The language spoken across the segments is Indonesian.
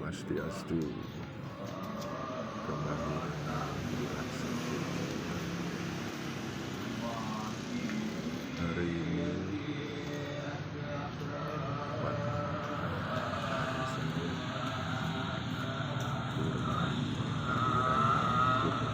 Swastiastu. Kembali hari ini pada hari Senin Kurban Hari Raya Kurban saya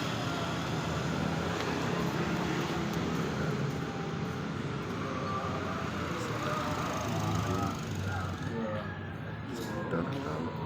tinggal sekitar tahun 18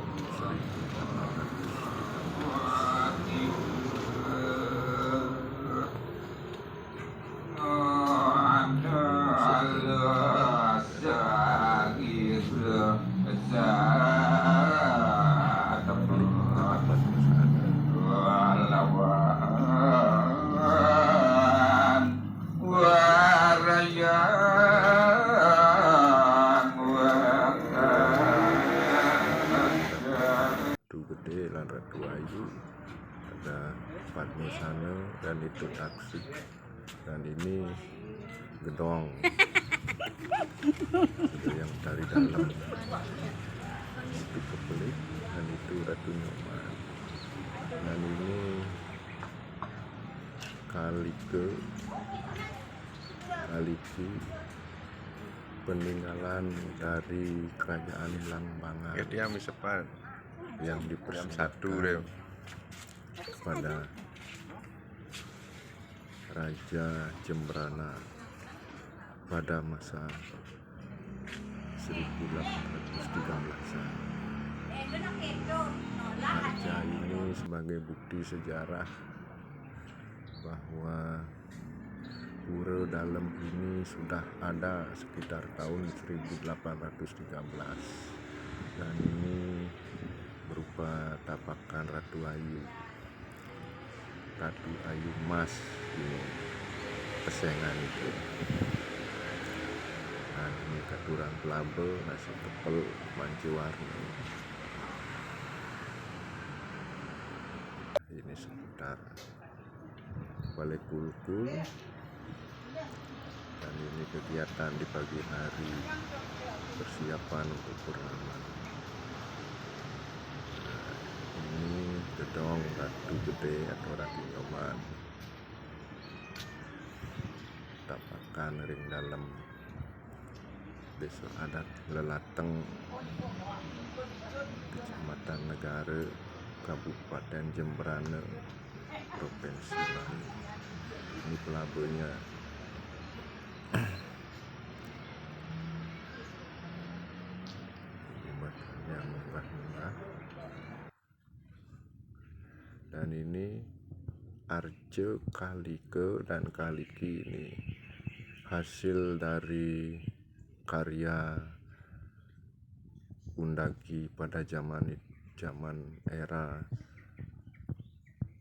gede lan Ratu Ayu, ada Fatmi sana dan itu taksi, dan ini gedong ada yang dari dalam itu kepelik, dan itu Ratu Nyoman, dan ini Kaliki peninggalan dari kerajaan Blambangan yang dipersembahkan kepada Raja Jembrana pada masa 1813-an. Raja ini sebagai bukti sejarah bahwa pura dalam ini sudah ada sekitar tahun 1813, dan ini berupa tapakan Ratu Ayu emas ini pesengan itu. Nah, ini katuran pelabel nasi tepel manci-warni. Ini sekitar Balai Kulkul, dan ini kegiatan di pagi hari persiapan untuk purnama. Ini gedong Ratu Gede atau Ratu Nyoman, tapakan ring dalam desa adat Lelateng, Kecamatan Negara, Kabupaten Jembrana, Provinsi Bali. Ini pelabelnya. Jembatannya munggah-munggah. Dan ini Arce, Kalike, dan Kaliki ini hasil dari karya Undagi pada zaman era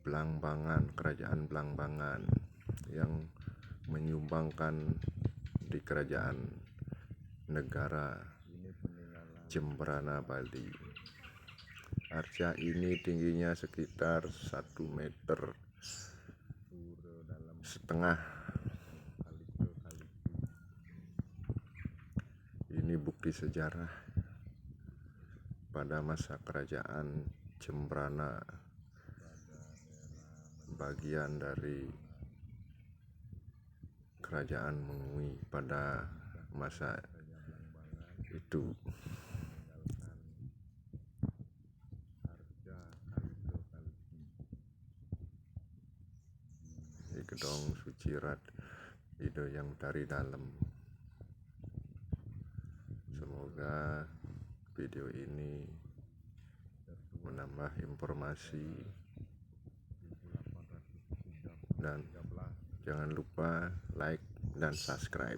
Blambangan, kerajaan Blambangan yang menyumbangkan di kerajaan negara Jembrana Bali. Arca ini tingginya sekitar 1,5 meter. Ini bukti sejarah pada masa kerajaan Jembrana, bagian dari kerajaan Mengui pada masa itu. Ini gedong Sucirat video yang dari dalam. Semoga video ini menambah informasi, dan jangan lupa like dan subscribe.